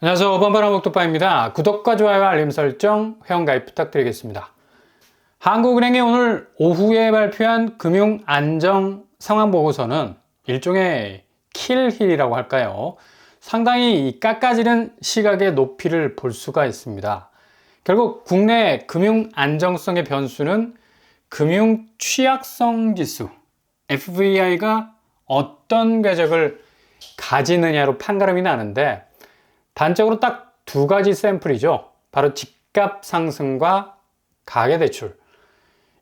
안녕하세요. 번번한 목독바입니다. 구독과 좋아요, 알림 설정, 회원가입 부탁드리겠습니다. 한국은행이 오늘 오후에 발표한 금융 안정 상황 보고서는 일종의 킬힐이라고 할까요? 상당히 이 깎아지는 시각의 높이를 볼 수가 있습니다. 결국 국내 금융 안정성의 변수는 금융 취약성 지수, FVI가 어떤 궤적을 가지느냐로 판가름이 나는데 단적으로 딱 두 가지 샘플이죠. 바로 집값 상승과 가계대출.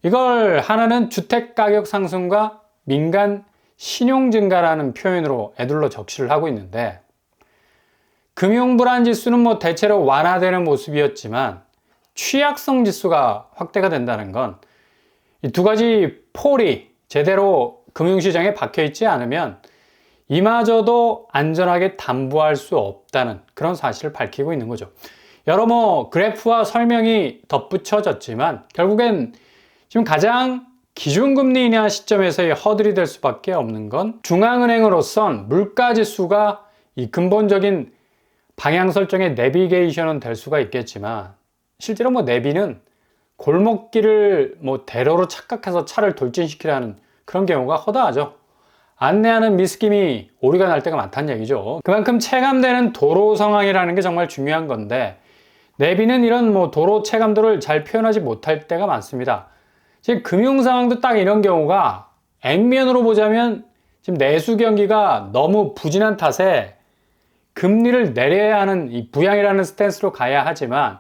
이걸 하나는 주택가격 상승과 민간 신용 증가라는 표현으로 애둘러 적시를 하고 있는데, 금융불안 지수는 대체로 완화되는 모습이었지만 취약성 지수가 확대가 된다는 건 이 두 가지 폴이 제대로 금융시장에 박혀 있지 않으면 이마저도 안전하게 담보할 수 없다는 그런 사실을 밝히고 있는 거죠. 여러 그래프와 설명이 덧붙여졌지만 결국엔 지금 가장 기준금리 인하 시점에서의 허들이 될 수밖에 없는 건 중앙은행으로선 물가지수가 이 근본적인 방향 설정의 내비게이션은 될 수가 있겠지만 실제로 내비는 골목길을 대로로 착각해서 차를 돌진시키려는 그런 경우가 허다하죠. 안내하는 미스김이 오류가 날 때가 많다는 얘기죠. 그만큼 체감되는 도로 상황이라는 게 정말 중요한 건데 내비는 이런 도로 체감도를 잘 표현하지 못할 때가 많습니다. 지금 금융 상황도 딱 이런 경우가 액면으로 보자면 지금 내수 경기가 너무 부진한 탓에 금리를 내려야 하는 이 부양이라는 스탠스로 가야 하지만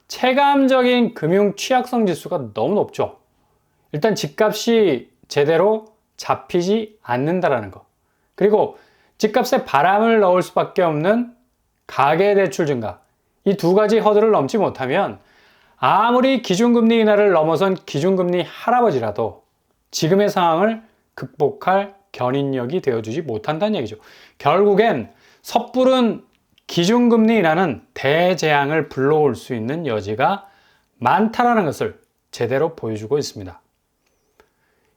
체감적인 금융 취약성 지수가 너무 높죠. 일단 집값이 제대로 잡히지 않는다라는 거. 그리고 집값에 바람을 넣을 수밖에 없는 가계대출 증가. 이 두 가지 허들을 넘지 못하면 아무리 기준금리 인하를 넘어선 기준금리 할아버지라도 지금의 상황을 극복할 견인력이 되어주지 못한다는 얘기죠. 결국엔 섣부른 기준금리 인하는 대재앙을 불러올 수 있는 여지가 많다라는 것을 제대로 보여주고 있습니다.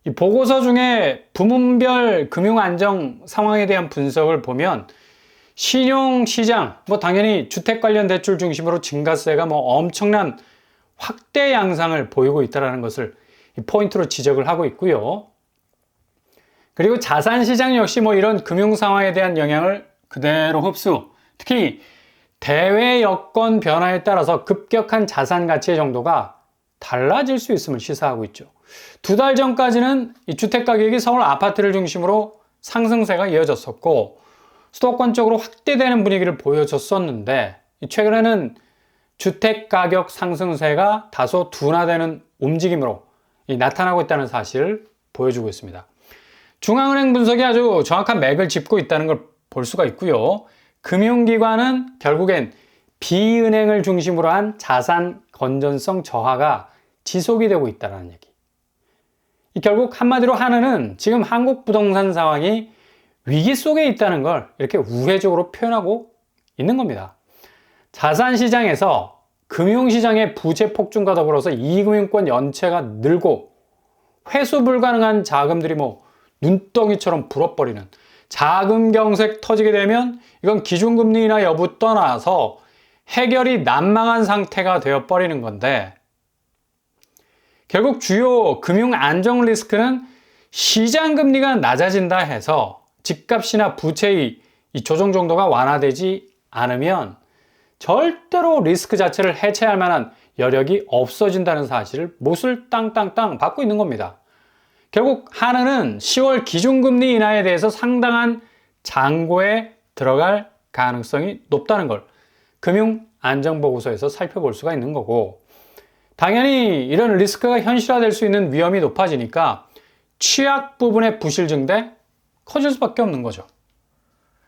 이 보고서 중에 부문별 금융 안정 상황에 대한 분석을 보면 신용시장, 당연히 주택 관련 대출 중심으로 증가세가 엄청난 확대 양상을 보이고 있다는 것을 포인트로 지적을 하고 있고요. 그리고 자산시장 역시 이런 금융 상황에 대한 영향을 그대로 흡수, 특히 대외 여건 변화에 따라서 급격한 자산 가치의 정도가 달라질 수 있음을 시사하고 있죠. 두 달 전까지는 이 주택 가격이 서울 아파트를 중심으로 상승세가 이어졌었고 수도권 쪽으로 확대되는 분위기를 보여줬었는데 최근에는 주택 가격 상승세가 다소 둔화되는 움직임으로 나타나고 있다는 사실을 보여주고 있습니다. 중앙은행 분석이 아주 정확한 맥을 짚고 있다는 걸 볼 수가 있고요. 금융기관은 결국엔 비은행을 중심으로 한 자산 건전성 저하가 지속이 되고 있다는 얘기. 결국 한마디로 하느는 지금 한국 부동산 상황이 위기 속에 있다는 걸 이렇게 우회적으로 표현하고 있는 겁니다. 자산시장에서 금융시장의 부채 폭증과 더불어서 이금융권 연체가 늘고 회수 불가능한 자금들이 눈덩이처럼 불어버리는 자금 경색 터지게 되면 이건 기준금리 인하 여부 떠나서 해결이 난망한 상태가 되어버리는 건데 결국 주요 금융 안정 리스크는 시장 금리가 낮아진다 해서 집값이나 부채의 이 조정 정도가 완화되지 않으면 절대로 리스크 자체를 해체할 만한 여력이 없어진다는 사실을 못을 땅땅땅 받고 있는 겁니다. 결국 하나는 10월 기준금리 인하에 대해서 상당한 장고에 들어갈 가능성이 높다는 걸 금융 안정보고서에서 살펴볼 수가 있는 거고, 당연히 이런 리스크가 현실화될 수 있는 위험이 높아지니까 취약 부분의 부실 증대 커질 수밖에 없는 거죠.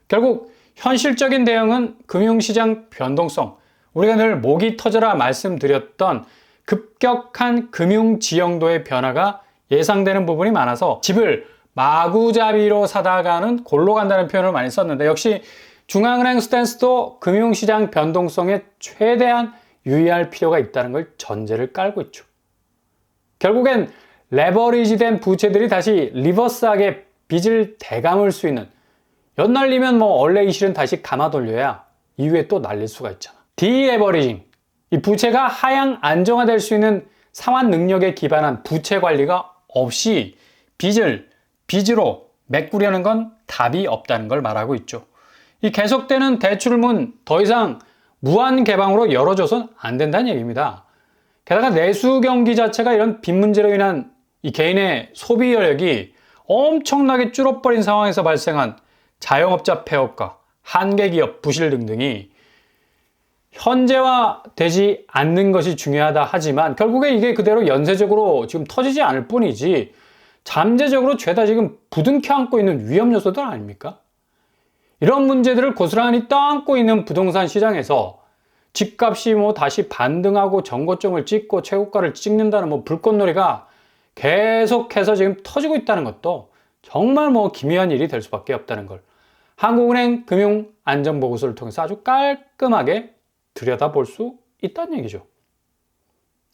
결국 현실적인 대응은 금융시장 변동성, 우리가 늘 목이 터져라 말씀드렸던 급격한 금융지형도의 변화가 예상되는 부분이 많아서 집을 마구잡이로 사다가는 골로 간다는 표현을 많이 썼는데 역시 중앙은행 스탠스도 금융시장 변동성에 최대한 유의할 필요가 있다는 걸 전제를 깔고 있죠. 결국엔 레버리지된 부채들이 다시 리버스하게 빚을 되감을 수 있는, 연날리면 원래 이 실은 다시 감아 돌려야 이후에 또 날릴 수가 있잖아. 디레버리징, 이 부채가 하향 안정화될 수 있는 상환 능력에 기반한 부채 관리가 없이 빚으로 메꾸려는 건 답이 없다는 걸 말하고 있죠. 이 계속되는 대출문 더 이상 무한 개방으로 열어줘선 안 된다는 얘기입니다. 게다가 내수 경기 자체가 이런 빚 문제로 인한 이 개인의 소비 여력이 엄청나게 줄어버린 상황에서 발생한 자영업자 폐업과 한계 기업 부실 등등이 현재화되지 않는 것이 중요하다 하지만 결국에 이게 그대로 연쇄적으로 지금 터지지 않을 뿐이지 잠재적으로 죄다 지금 부둥켜 안고 있는 위험 요소들 아닙니까? 이런 문제들을 고스란히 떠안고 있는 부동산 시장에서 집값이 다시 반등하고 정고점을 찍고 최고가를 찍는다는 불꽃놀이가 계속해서 지금 터지고 있다는 것도 정말 기묘한 일이 될 수밖에 없다는 걸 한국은행 금융안전보고서를 통해서 아주 깔끔하게 들여다볼 수 있다는 얘기죠.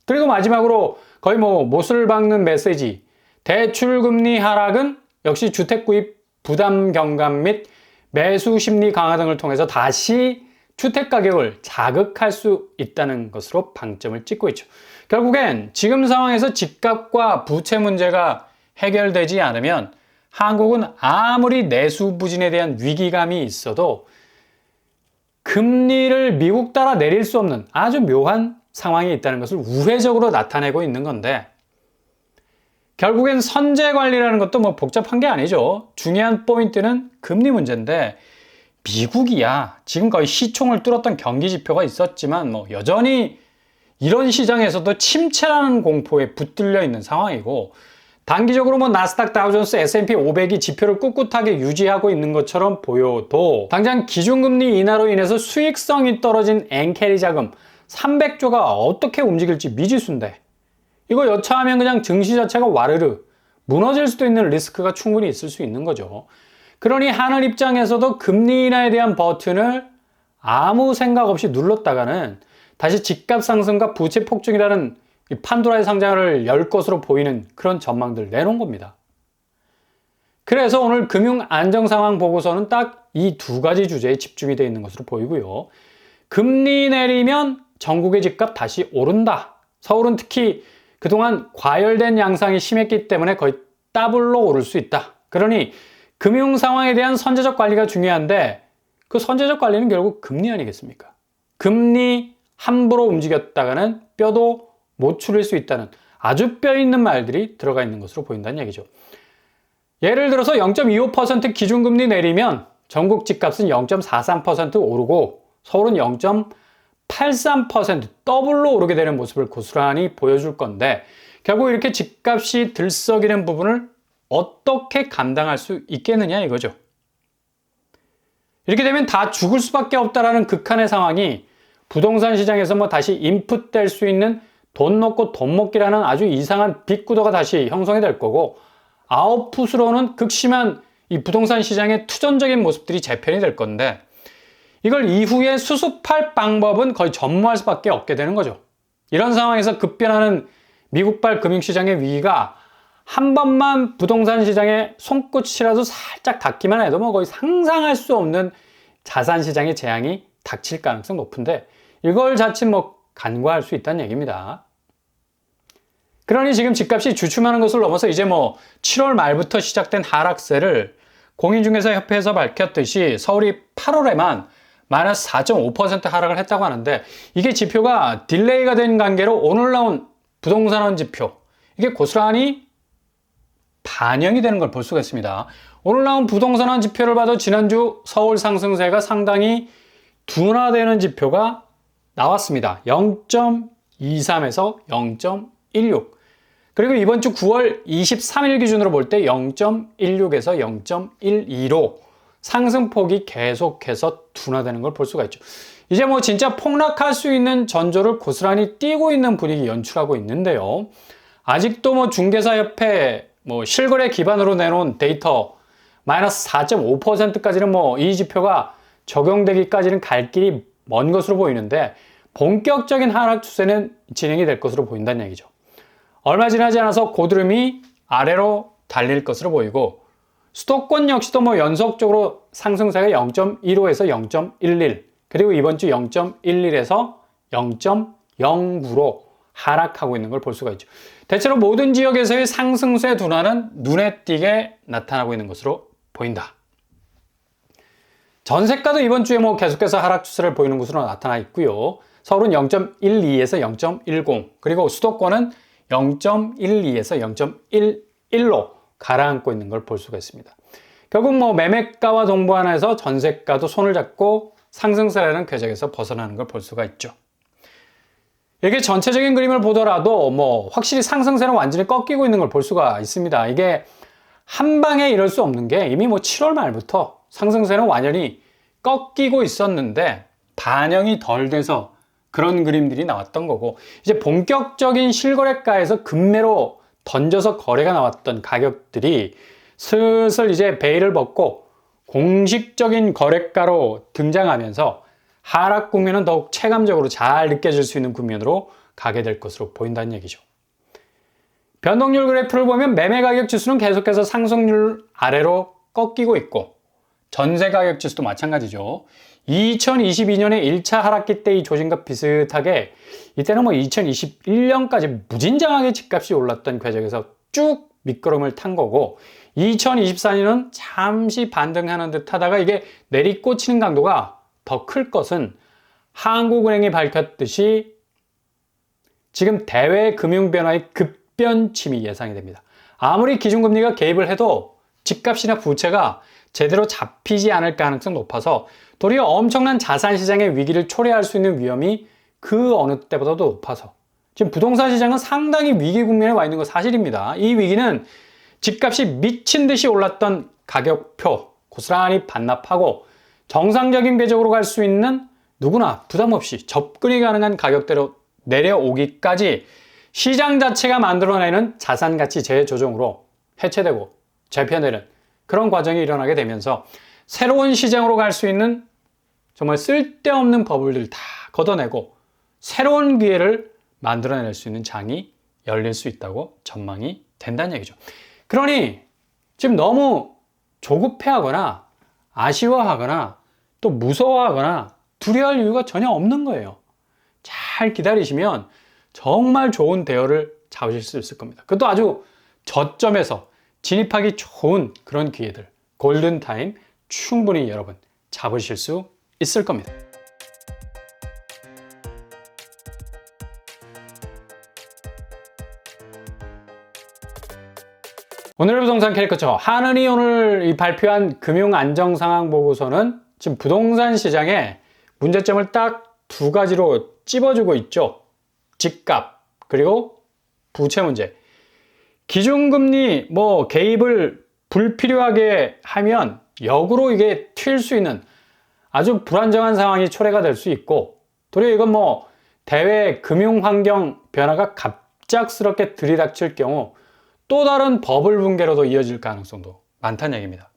그리고 마지막으로 거의 못을 박는 메시지, 대출금리 하락은 역시 주택구입 부담 경감 및 매수 심리 강화 등을 통해서 다시 주택가격을 자극할 수 있다는 것으로 방점을 찍고 있죠. 결국엔 지금 상황에서 집값과 부채 문제가 해결되지 않으면 한국은 아무리 내수 부진에 대한 위기감이 있어도 금리를 미국 따라 내릴 수 없는 아주 묘한 상황이 있다는 것을 우회적으로 나타내고 있는 건데 결국엔 선제 관리라는 것도 복잡한 게 아니죠. 중요한 포인트는 금리 문제인데 미국이야 지금 거의 시총을 뚫었던 경기 지표가 있었지만 여전히 이런 시장에서도 침체라는 공포에 붙들려 있는 상황이고 단기적으로 나스닥 다우존스 S&P 500이 지표를 꿋꿋하게 유지하고 있는 것처럼 보여도 당장 기준금리 인하로 인해서 수익성이 떨어진 엔캐리 자금 300조가 어떻게 움직일지 미지수인데 이거 여차하면 그냥 증시 자체가 와르르 무너질 수도 있는 리스크가 충분히 있을 수 있는 거죠. 그러니 하늘 입장에서도 금리 인하에 대한 버튼을 아무 생각 없이 눌렀다가는 다시 집값 상승과 부채 폭증이라는 이 판도라의 상자를 열 것으로 보이는 그런 전망들 내놓은 겁니다. 그래서 오늘 금융 안정 상황 보고서는 딱 이 두 가지 주제에 집중이 되어 있는 것으로 보이고요. 금리 내리면 전국의 집값 다시 오른다. 서울은 특히 그동안 과열된 양상이 심했기 때문에 거의 더블로 오를 수 있다. 그러니 금융 상황에 대한 선제적 관리가 중요한데 그 선제적 관리는 결국 금리 아니겠습니까? 금리 함부로 움직였다가는 뼈도 못 추릴 수 있다는 아주 뼈 있는 말들이 들어가 있는 것으로 보인다는 얘기죠. 예를 들어서 0.25% 기준금리 내리면 전국 집값은 0.43% 오르고 서울은 0.83% 더블로 오르게 되는 모습을 고스란히 보여줄 건데 결국 이렇게 집값이 들썩이는 부분을 어떻게 감당할 수 있겠느냐 이거죠. 이렇게 되면 다 죽을 수밖에 없다라는 극한의 상황이 부동산 시장에서 다시 인풋될 수 있는 돈 놓고 돈 먹기라는 아주 이상한 빚구도가 다시 형성이 될 거고 아웃풋으로는 극심한 이 부동산 시장의 투전적인 모습들이 재편이 될 건데 이걸 이후에 수습할 방법은 거의 전무할 수밖에 없게 되는 거죠. 이런 상황에서 급변하는 미국발 금융시장의 위기가 한 번만 부동산 시장의 손끝이라도 살짝 닿기만 해도 거의 상상할 수 없는 자산시장의 재앙이 닥칠 가능성이 높은데 이걸 자칫 간과할 수 있다는 얘기입니다. 그러니 지금 집값이 주춤하는 것을 넘어서 이제 7월 말부터 시작된 하락세를 공인중개사협회에서 밝혔듯이 서울이 8월에만 마이너스 4.5% 하락을 했다고 하는데 이게 지표가 딜레이가 된 관계로 오늘 나온 부동산원 지표 이게 고스란히 반영이 되는 걸 볼 수가 있습니다. 오늘 나온 부동산원 지표를 봐도 지난주 서울 상승세가 상당히 둔화되는 지표가 나왔습니다. 0.23에서 0.16 그리고 이번 주 9월 23일 기준으로 볼 때 0.16에서 0.12로 상승폭이 계속해서 둔화되는 걸 볼 수가 있죠. 이제 진짜 폭락할 수 있는 전조를 고스란히 띄고 있는 분위기 연출하고 있는데요. 아직도 중개사협회 실거래 기반으로 내놓은 데이터 마이너스 4.5%까지는 이 지표가 적용되기까지는 갈 길이 먼 것으로 보이는데 본격적인 하락 추세는 진행이 될 것으로 보인다는 얘기죠. 얼마 지나지 않아서 고드름이 아래로 달릴 것으로 보이고 수도권 역시도 연속적으로 상승세가 0.15에서 0.11 그리고 이번 주 0.11에서 0.09로 하락하고 있는 걸 볼 수가 있죠. 대체로 모든 지역에서의 상승세 둔화는 눈에 띄게 나타나고 있는 것으로 보인다. 전세가도 이번 주에 계속해서 하락 추세를 보이는 것으로 나타나 있고요. 서울은 0.12에서 0.10, 그리고 수도권은 0.12에서 0.11로 가라앉고 있는 걸 볼 수가 있습니다. 결국 매매가와 동반해서 전세가도 손을 잡고 상승세라는 궤적에서 벗어나는 걸 볼 수가 있죠. 이게 전체적인 그림을 보더라도 확실히 상승세는 완전히 꺾이고 있는 걸 볼 수가 있습니다. 이게 한 방에 이럴 수 없는 게 이미 7월 말부터 상승세는 완전히 꺾이고 있었는데 반영이 덜 돼서 그런 그림들이 나왔던 거고, 이제 본격적인 실거래가에서 급매로 던져서 거래가 나왔던 가격들이 슬슬 이제 베일을 벗고 공식적인 거래가로 등장하면서 하락 국면은 더욱 체감적으로 잘 느껴질 수 있는 국면으로 가게 될 것으로 보인다는 얘기죠. 변동률 그래프를 보면 매매 가격 지수는 계속해서 상승률 아래로 꺾이고 있고, 전세 가격 지수도 마찬가지죠. 2022년에 1차 하락기 때 이 조짐과 비슷하게 이때는 2021년까지 무진장하게 집값이 올랐던 궤적에서 쭉 밑거름을 탄 거고, 2024년은 잠시 반등하는 듯 하다가 이게 내리꽂히는 강도가 더 클 것은 한국은행이 밝혔듯이 지금 대외 금융 변화의 급변침이 예상이 됩니다. 아무리 기준금리가 개입을 해도 집값이나 부채가 제대로 잡히지 않을 가능성이 높아서 도리어 엄청난 자산 시장의 위기를 초래할 수 있는 위험이 그 어느 때보다도 높아서 지금 부동산 시장은 상당히 위기 국면에 와 있는 건 사실입니다. 이 위기는 집값이 미친 듯이 올랐던 가격표 고스란히 반납하고 정상적인 궤적으로 갈 수 있는 누구나 부담 없이 접근이 가능한 가격대로 내려오기까지 시장 자체가 만들어내는 자산 가치 재조정으로 해체되고 재편되는 그런 과정이 일어나게 되면서 새로운 시장으로 갈 수 있는 정말 쓸데없는 버블들 다 걷어내고 새로운 기회를 만들어낼 수 있는 장이 열릴 수 있다고 전망이 된다는 얘기죠. 그러니 지금 너무 조급해하거나 아쉬워하거나 또 무서워하거나 두려워할 이유가 전혀 없는 거예요. 잘 기다리시면 정말 좋은 대여를 잡으실 수 있을 겁니다. 그것도 아주 저점에서 진입하기 좋은 그런 기회들, 골든타임 충분히 여러분 잡으실 수 있을 겁니다. 오늘의 부동산 캐리커처 한은이 오늘 발표한 금융 안정 상황 보고서는 지금 부동산 시장에 문제점을 딱 두 가지로 찝어주고 있죠. 집값 그리고 부채 문제. 기준금리 개입을 불필요하게 하면 역으로 이게 튈 수 있는 아주 불안정한 상황이 초래가 될 수 있고, 도리어 이건 대외 금융 환경 변화가 갑작스럽게 들이닥칠 경우 또 다른 버블 붕괴로도 이어질 가능성도 많다는 얘기입니다.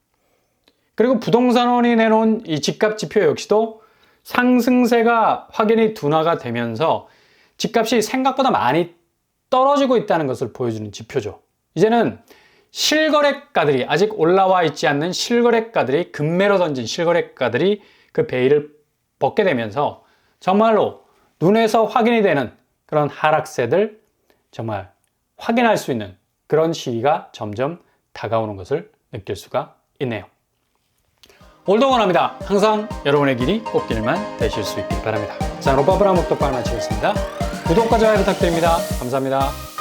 그리고 부동산원이 내놓은 이 집값 지표 역시도 상승세가 확연히 둔화가 되면서 집값이 생각보다 많이 떨어지고 있다는 것을 보여주는 지표죠. 이제는 실거래가들이 아직 올라와 있지 않는 실거래가들이 급매로 던진 실거래가들이 그 베일을 벗게 되면서 정말로 눈에서 확인이 되는 그런 하락세들 정말 확인할 수 있는 그런 시기가 점점 다가오는 것을 느낄 수가 있네요. 오늘도 원합니다. 항상 여러분의 길이 꽃길만 되실 수 있길 바랍니다. 자, 로빠브라 목독방 마치겠습니다. 구독과 좋아요 부탁드립니다. 감사합니다.